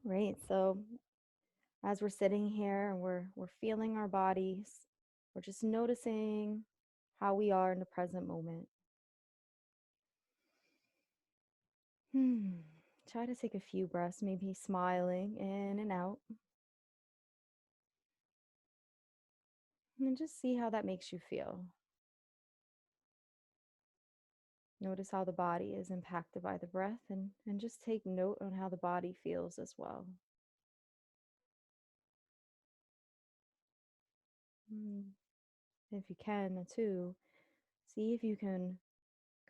Right. So as we're sitting here and we're feeling our bodies, we're just noticing how we are in the present moment. Hmm. Try to take a few breaths, maybe smiling in and out, and just see how that makes you feel. Notice how the body is impacted by the breath and just take note on how the body feels as well. Mm. If you can, too, see if you can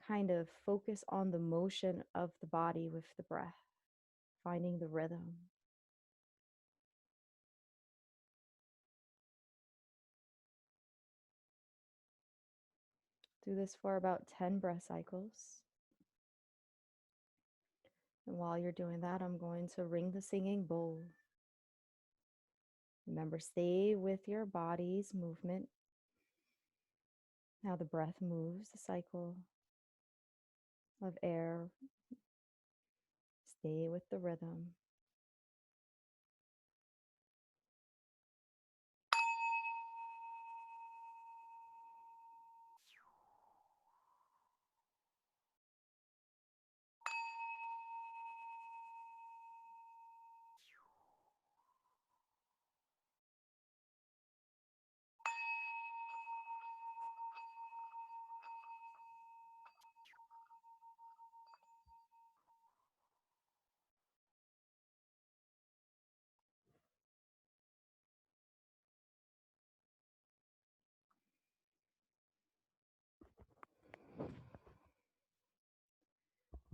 kind of focus on the motion of the body with the breath, finding the rhythm. Do this for about 10 breath cycles. And while you're doing that, I'm going to ring the singing bowl. Remember, stay with your body's movement, how the breath moves, the cycle of air. Stay with the rhythm.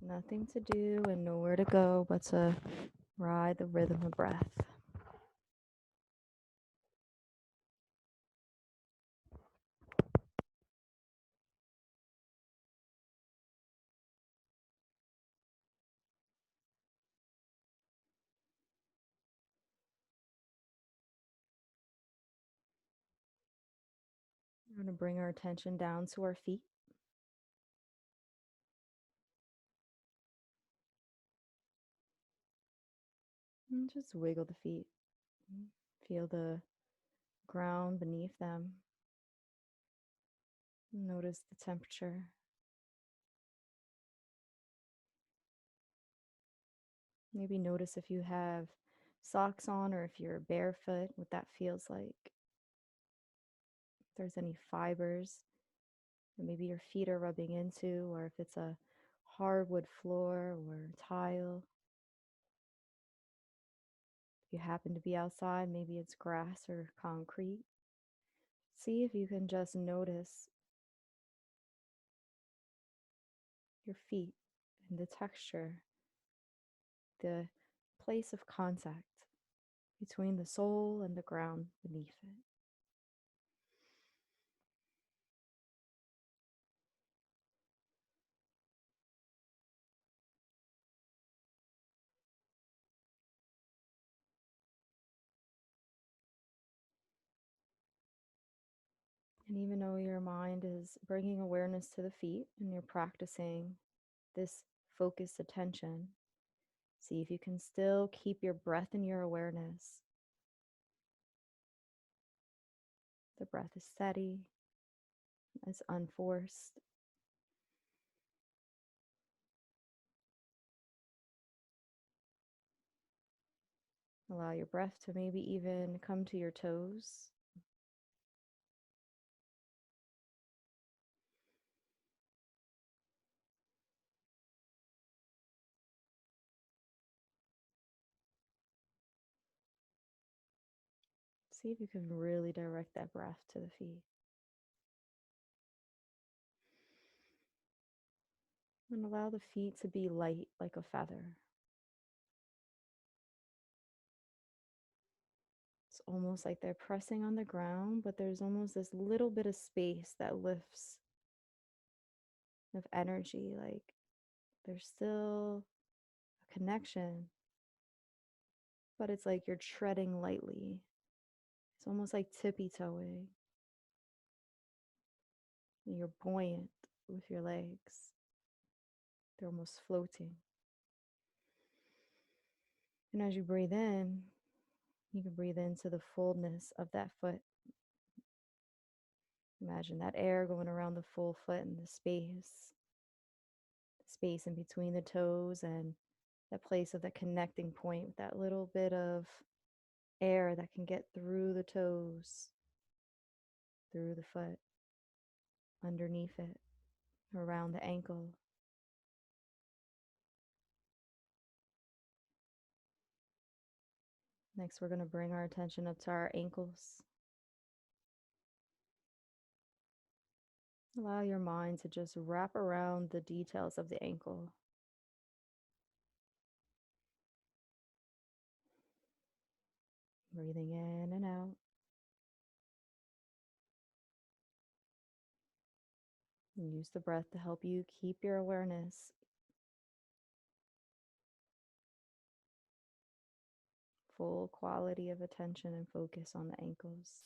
Nothing to do and nowhere to go but to ride the rhythm of breath. We're going to bring our attention down to our feet and just wiggle the feet. Feel the ground beneath them. Notice the temperature. Maybe notice if you have socks on or if you're barefoot, what that feels like. If there's any fibers that maybe your feet are rubbing into, or if it's a hardwood floor or tile. If you happen to be outside, maybe it's grass or concrete. See if you can just notice your feet and the texture, the place of contact between the sole and the ground beneath it. And even though your mind is bringing awareness to the feet and you're practicing this focused attention, see if you can still keep your breath in your awareness. The breath is steady, it's unforced. Allow your breath to maybe even come to your toes. See if you can really direct that breath to the feet. And allow the feet to be light like a feather. It's almost like they're pressing on the ground, but there's almost this little bit of space that lifts of energy. Like there's still a connection, but it's like you're treading lightly. It's almost like tippy toeing. And you're buoyant with your legs, they're almost floating. And as you breathe in, you can breathe into the fullness of that foot. Imagine that air going around the full foot and the space in between the toes and that place of the connecting point with that little bit of air that can get through the toes, through the foot, underneath it, around the ankle. Next, we're going to bring our attention up to our ankles. Allow your mind to just wrap around the details of the ankle. Breathing in and out. And use the breath to help you keep your awareness full quality of attention and focus on the ankles.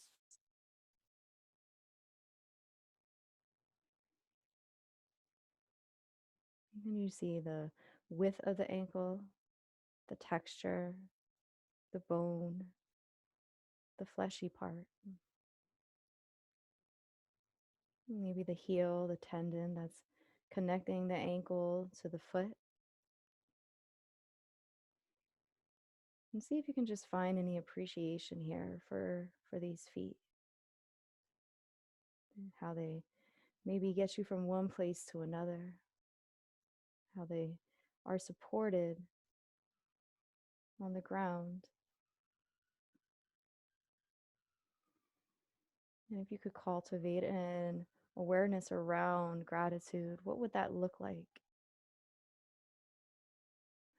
And you see the width of the ankle, the texture, the bone, the fleshy part. Maybe the heel, the tendon that's connecting the ankle to the foot. And see if you can just find any appreciation here for these feet. And how they maybe get you from one place to another. How they are supported on the ground. And if you could cultivate an awareness around gratitude, what would that look like?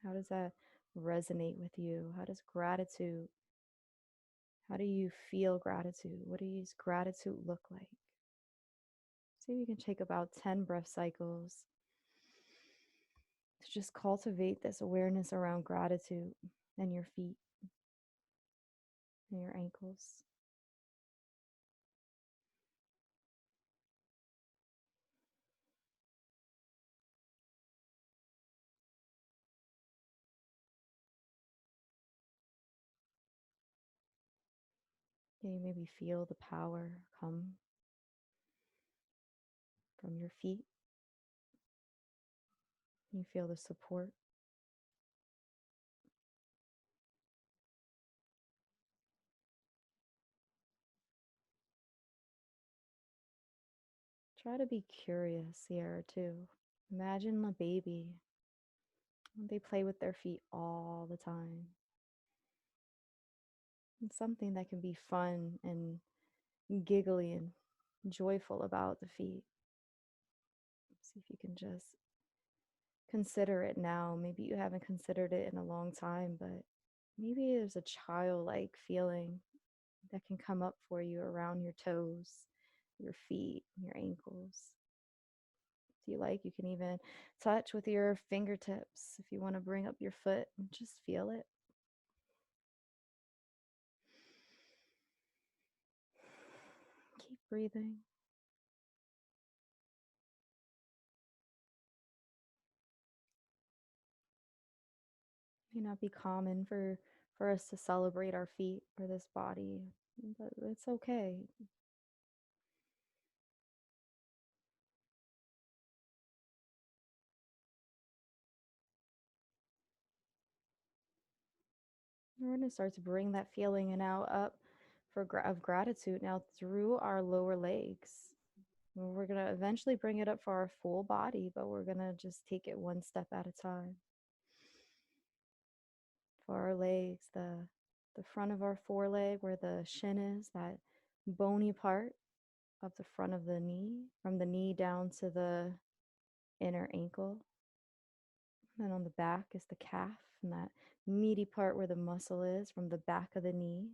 How does that resonate with you? How do you feel gratitude? What does gratitude look like? See if you can take about 10 breath cycles to just cultivate this awareness around gratitude and your feet and your ankles. Can you maybe feel the power come from your feet? You feel the support. Try to be curious here too. Imagine a baby. They play with their feet all the time. It's something that can be fun and giggly and joyful about the feet. See if you can just consider it now. Maybe you haven't considered it in a long time, but maybe there's a childlike feeling that can come up for you around your toes, your feet, your ankles. If you like, you can even touch with your fingertips if you want to bring up your foot and just feel it. Keep breathing. May not be common for us to celebrate our feet or this body, but it's okay. We're going to start to bring that feeling and now up of gratitude now through our lower legs. We're going to eventually bring it up for our full body, but we're going to just take it one step at a time. For our legs, the front of our foreleg where the shin is, that bony part of the front of the knee, from the knee down to the inner ankle. And on the back is the calf, and that meaty part where the muscle is from the back of the knee.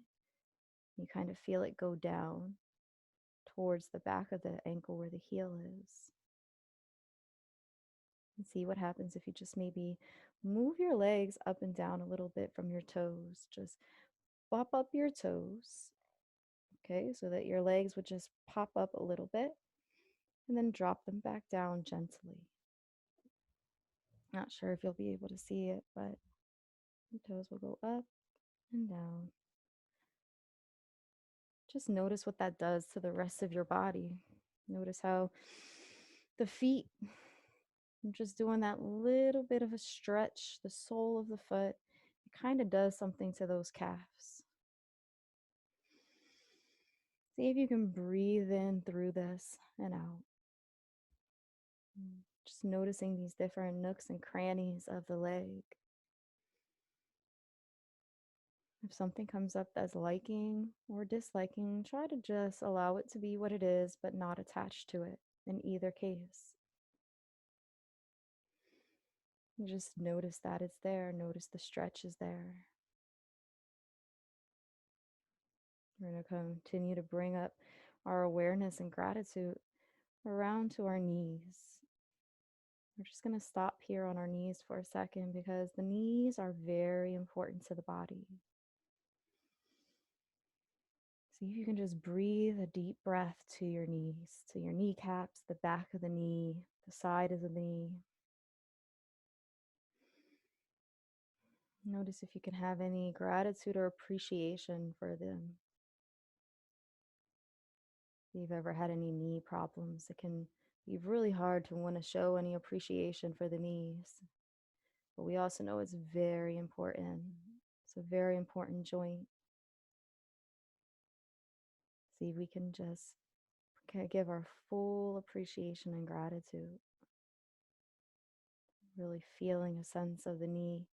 You kind of feel it go down towards the back of the ankle where the heel is. And see what happens if you just maybe move your legs up and down a little bit from your toes. Just pop up your toes, okay, so that your legs would just pop up a little bit and then drop them back down gently. Not sure if you'll be able to see it, but The toes will go up and down. Just notice what that does to the rest of your body. Notice how the feet, just doing that little bit of a stretch, the sole of the foot, it kind of does something to those calves. See if you can breathe in through this and out. Just noticing these different nooks and crannies of the leg. If something comes up that's liking or disliking, try to just allow it to be what it is, but not attach to it in either case. Just notice that it's there. Notice the stretch is there. We're going to continue to bring up our awareness and gratitude around to our knees. We're just going to stop here on our knees for a second because the knees are very important to the body. See if you can just breathe a deep breath to your knees, to your kneecaps, the back of the knee, the side of the knee. Notice if you can have any gratitude or appreciation for them. If you've ever had any knee problems, it can be really hard to want to show any appreciation for the knees. But we also know it's very important. It's a very important joint. See if we can just give our full appreciation and gratitude. Really feeling a sense of the knee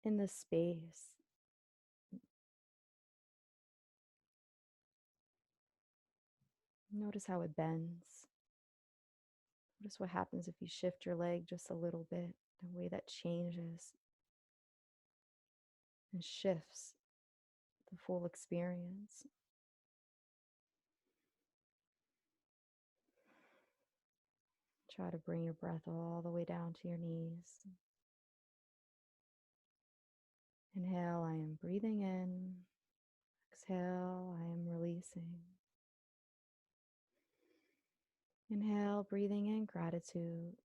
in this space. Notice how it bends. Notice what happens if you shift your leg just a little bit, the way that changes and shifts the full experience. Try to bring your breath all the way down to your knees. Inhale, I am breathing in. Exhale, I am releasing. Inhale, breathing in gratitude.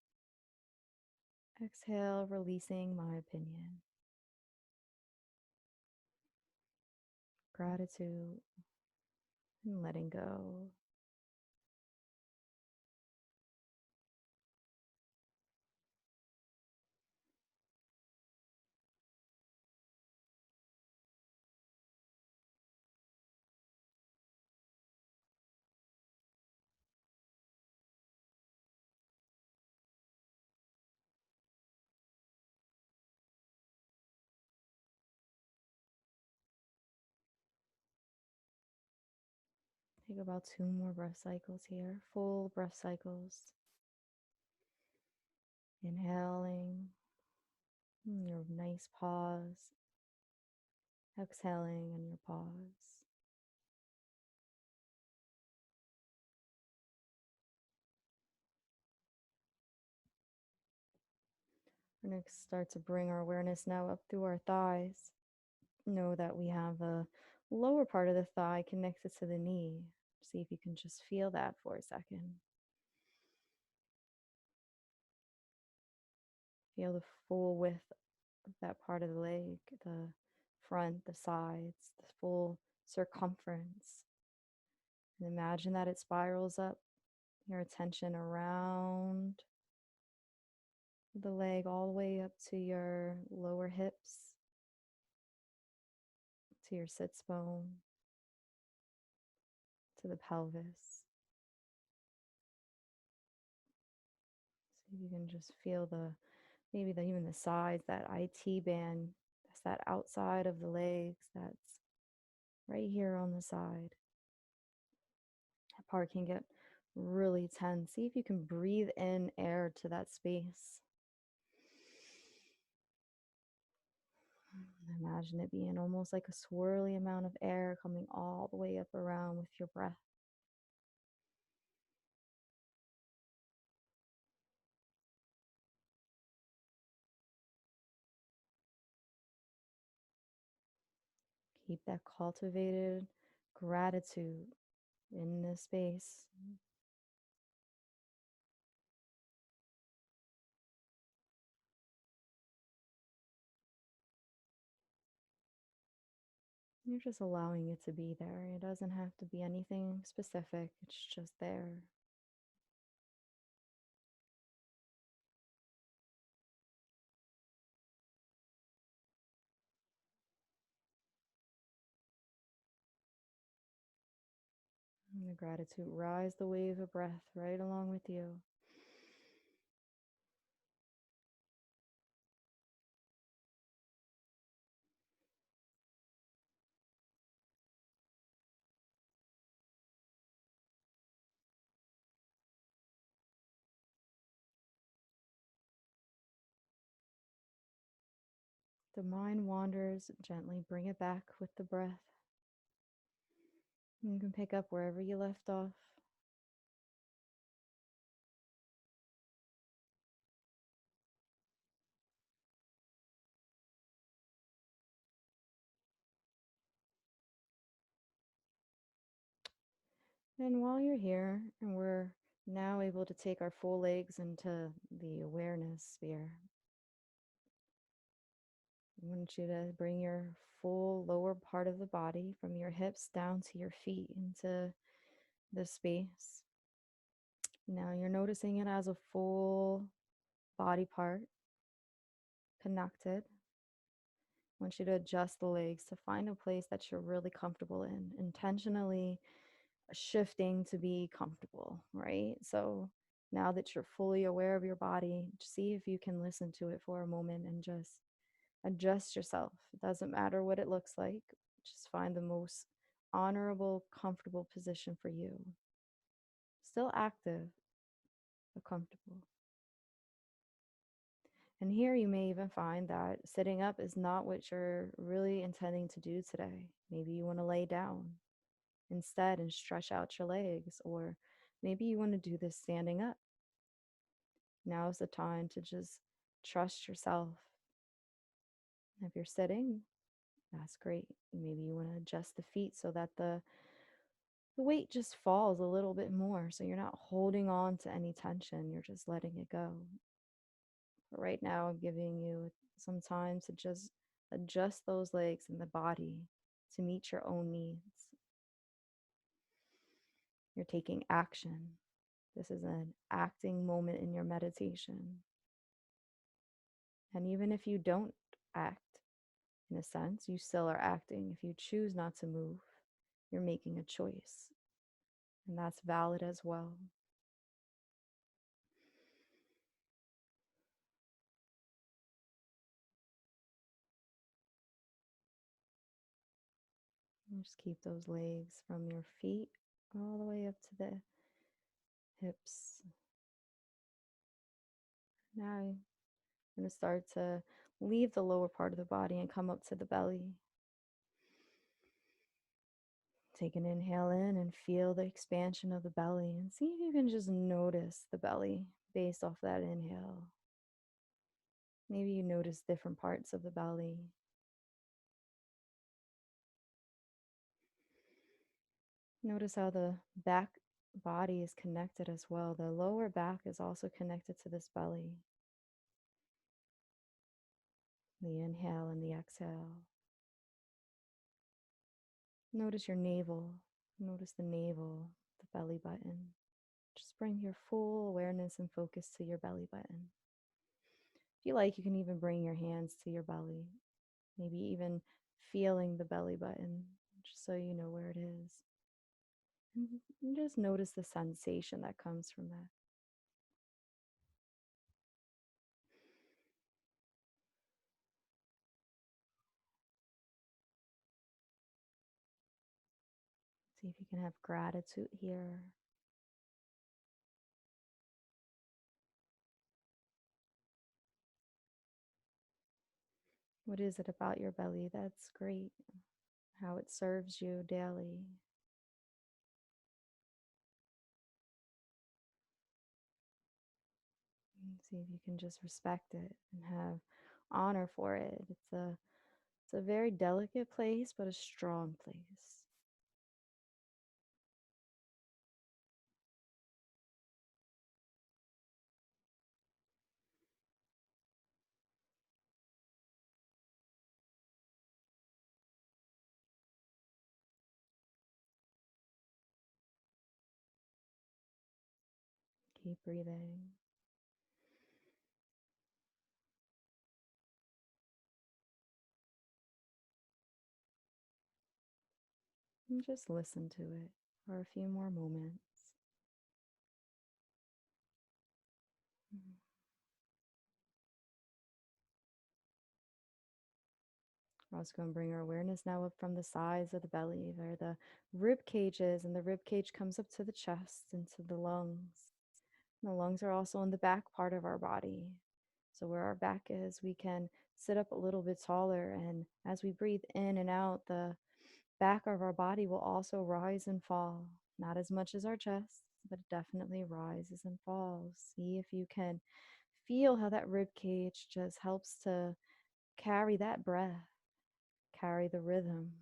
Exhale, releasing my opinion. Gratitude and letting go. Take about 2 more breath cycles here, full breath cycles. Inhaling, your nice pause. Exhaling on your pause. We're going to start to bring our awareness now up through our thighs. Know that we have the lower part of the thigh connected to the knee. See if you can just feel that for a second. Feel the full width of that part of the leg, the front, the sides, the full circumference. And imagine that it spirals up your attention around the leg all the way up to your lower hips, to your sits bone, to the pelvis. So you can just feel even the sides, that IT band, that's that outside of the legs, that's right here on the side. That part can get really tense. See if you can breathe in air to that space. Imagine it being almost like a swirly amount of air coming all the way up around with your breath. Keep that cultivated gratitude in this space. You're just allowing it to be there. It doesn't have to be anything specific, it's just there. And the gratitude rise the wave of breath right along with you. The mind wanders, gently bring it back with the breath. You can pick up wherever you left off. And while you're here, and we're now able to take our full legs into the awareness sphere, I want you to bring your full lower part of the body from your hips down to your feet into this space. Now you're noticing it as a full body part connected. I want you to adjust the legs to find a place that you're really comfortable in, intentionally shifting to be comfortable, right? So now that you're fully aware of your body, see if you can listen to it for a moment and just adjust yourself. It doesn't matter what it looks like, just find the most honorable, comfortable position for you. Still active, but comfortable. And here you may even find that sitting up is not what you're really intending to do today. Maybe you want to lay down instead and stretch out your legs, or maybe you want to do this standing up. Now is the time to just trust yourself. If you're sitting, that's great. Maybe you want to adjust the feet so that the weight just falls a little bit more. So you're not holding on to any tension, you're just letting it go. But right now, I'm giving you some time to just adjust those legs and the body to meet your own needs. You're taking action. This is an acting moment in your meditation. And even if you don't act, in a sense, you still are acting. If you choose not to move, you're making a choice. And that's valid as well. And just keep those legs from your feet all the way up to the hips. Now I'm going to start to leave the lower part of the body and come up to the belly. Take an inhale in and feel the expansion of the belly, and see if you can just notice the belly based off that inhale. Maybe you notice different parts of the belly. Notice how the back body is connected as well. The lower back is also connected to this belly. The inhale and the exhale. Notice your navel. Notice the navel, the belly button. Just bring your full awareness and focus to your belly button. If you like, you can even bring your hands to your belly, maybe even feeling the belly button, just so you know where it is. And just notice the sensation that comes from that. See if you can have gratitude here. What is it about your belly that's great? How it serves you daily. And see if you can just respect it and have honor for it. It's a very delicate place, but a strong place. Keep breathing. And just listen to it for a few more moments. Mhm. We're also going to bring our awareness now up from the sides of the belly, where the rib cage is, and the rib cage comes up to the chest, into the lungs. And the lungs are also in the back part of our body. So, where our back is, we can sit up a little bit taller. And as we breathe in and out, the back of our body will also rise and fall. Not as much as our chest, but it definitely rises and falls. See if you can feel how that rib cage just helps to carry that breath, carry the rhythm.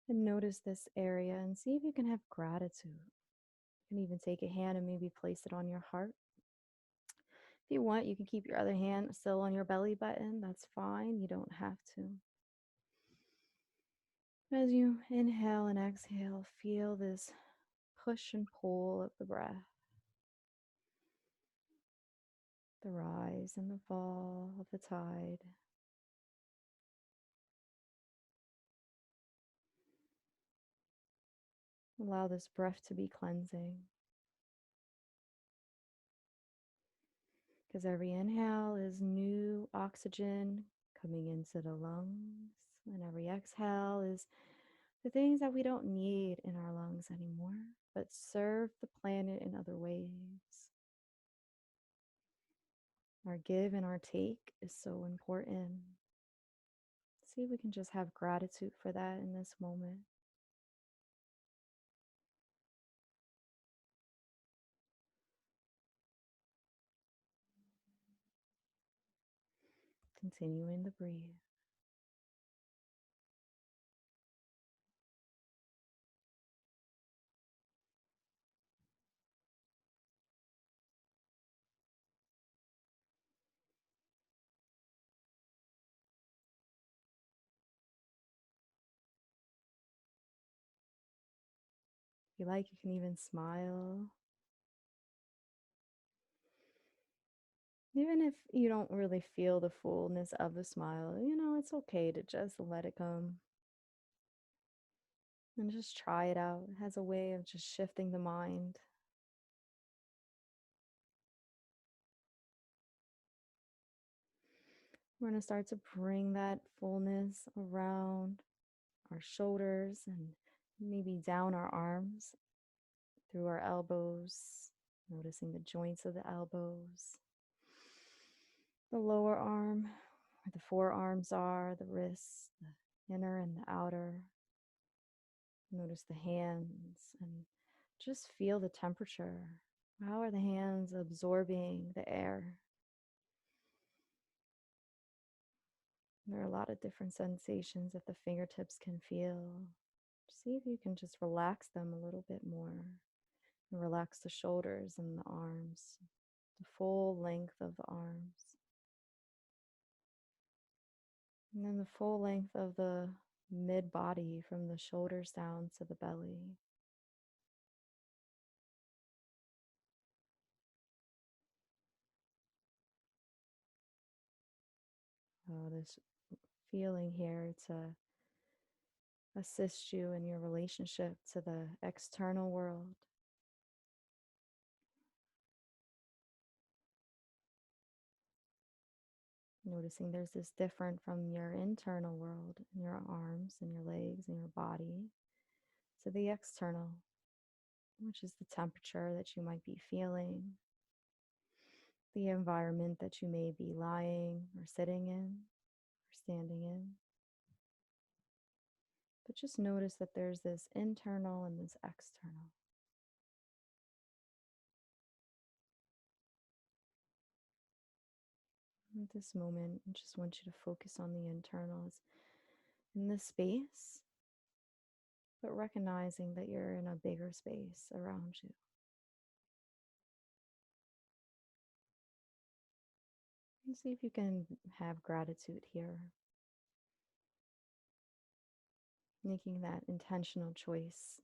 And notice this area and see if you can have gratitude. You can even take a hand and maybe place it on your heart. If you want, you can keep your other hand still on your belly button. That's fine. You don't have to. As you inhale and exhale, feel this push and pull of the breath, the rise and the fall of the tide. Allow this breath to be cleansing, because every inhale is new oxygen coming into the lungs, and every exhale is the things that we don't need in our lungs anymore, but serve the planet in other ways. Our give and our take is so important. See if we can just have gratitude for that in this moment. Continuing to breathe. If you like, you can even smile. Even if you don't really feel the fullness of the smile, it's okay to just let it come and just try it out. It has a way of just shifting the mind. We're going to start to bring that fullness around our shoulders and maybe down our arms, through our elbows, noticing the joints of the elbows, the lower arm, where the forearms are, the wrists, the inner and the outer. Notice the hands and just feel the temperature. How are the hands absorbing the air? There are a lot of different sensations that the fingertips can feel. See if you can just relax them a little bit more. And relax the shoulders and the arms, the full length of the arms. And then the full length of the mid body from the shoulders down to the belly. Oh, this feeling here to assist you in your relationship to the external world. Noticing there's this different from your internal world, in your arms and your legs and your body, to the external, which is the temperature that you might be feeling, the environment that you may be lying or sitting in or standing in. But just notice that there's this internal and this external. At this moment, I just want you to focus on the internals in this space, but recognizing that you're in a bigger space around you. And see if you can have gratitude here, making that intentional choice.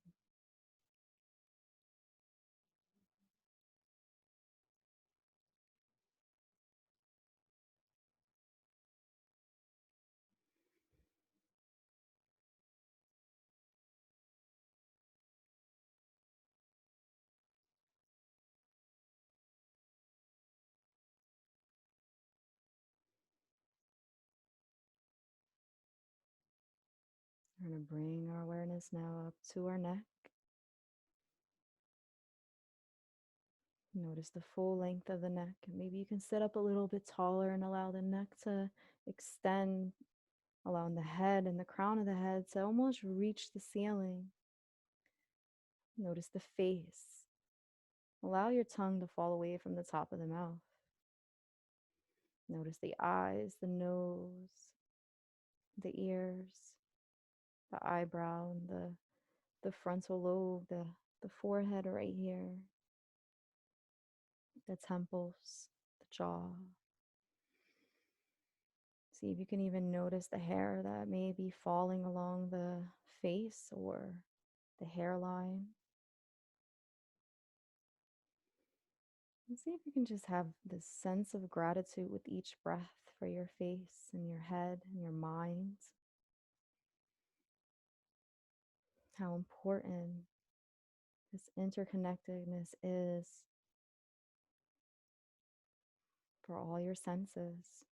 We're going to bring our awareness now up to our neck. Notice the full length of the neck. Maybe you can sit up a little bit taller and allow the neck to extend, allowing the head and the crown of the head to almost reach the ceiling. Notice the face. Allow your tongue to fall away from the top of the mouth. Notice the eyes, the nose, the ears, the eyebrow, and the frontal lobe, the forehead right here, the temples, the jaw. See if you can even notice the hair that may be falling along the face or the hairline. And see if you can just have this sense of gratitude with each breath for your face and your head and your mind. How important this interconnectedness is for all your senses.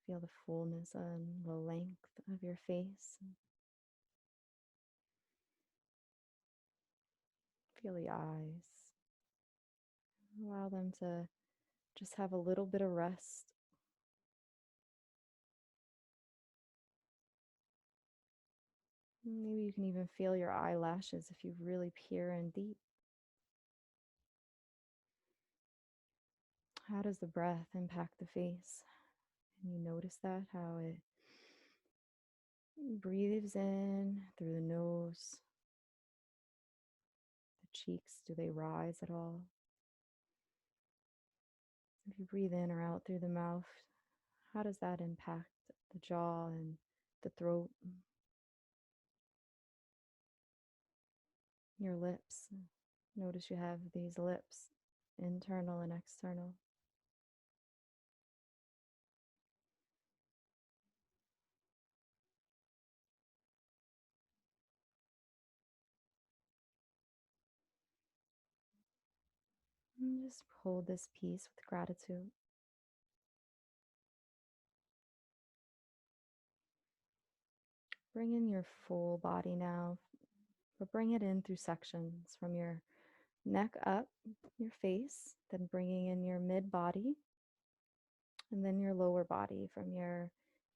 Feel the fullness and the length of your face. Feel the eyes. Allow them to just have a little bit of rest. Maybe you can even feel your eyelashes if you really peer in deep. How does the breath impact the face? And you notice that, how it breathes in through the nose. The cheeks, do they rise at all? If you breathe in or out through the mouth, how does that impact the jaw and the throat? Your lips. Notice you have these lips, internal and external. And just hold this peace with gratitude. Bring in your full body now, but bring it in through sections from your neck up, your face, then bringing in your mid body, and then your lower body from your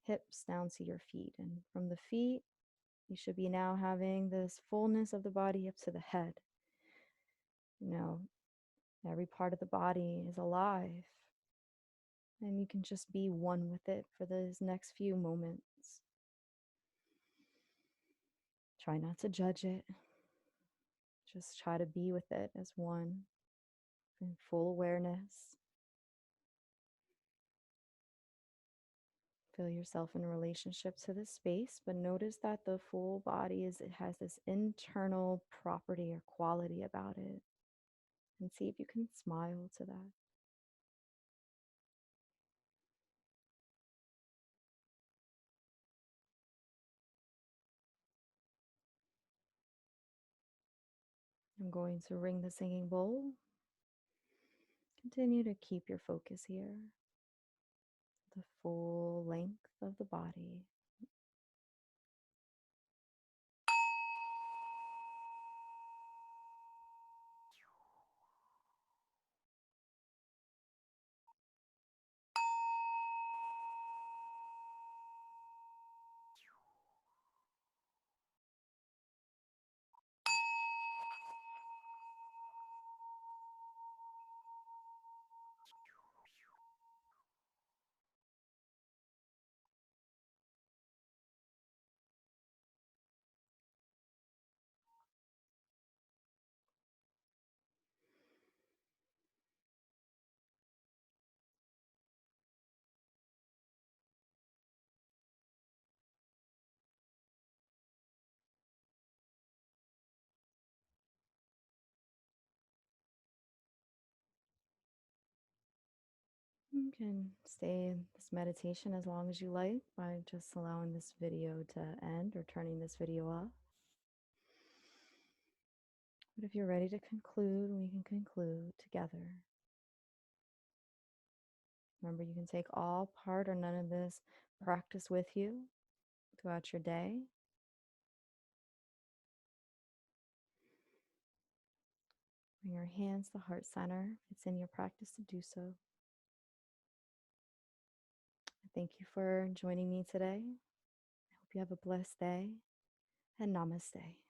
hips down to your feet. And from the feet, you should be now having this fullness of the body up to the head. Now, every part of the body is alive, and you can just be one with it for those next few moments. Try not to judge it. Just try to be with it as one in full awareness. Feel yourself in relationship to the space, but notice that the full body it has this internal property or quality about it. And see if you can smile to that. I'm going to ring the singing bowl. Continue to keep your focus here. The full length of the body. You can stay in this meditation as long as you like by just allowing this video to end or turning this video off. But if you're ready to conclude, we can conclude together. Remember, you can take all part or none of this, practice with you throughout your day. Bring your hands to the heart center. It's in your practice to do so. Thank you for joining me today. I hope you have a blessed day, and namaste.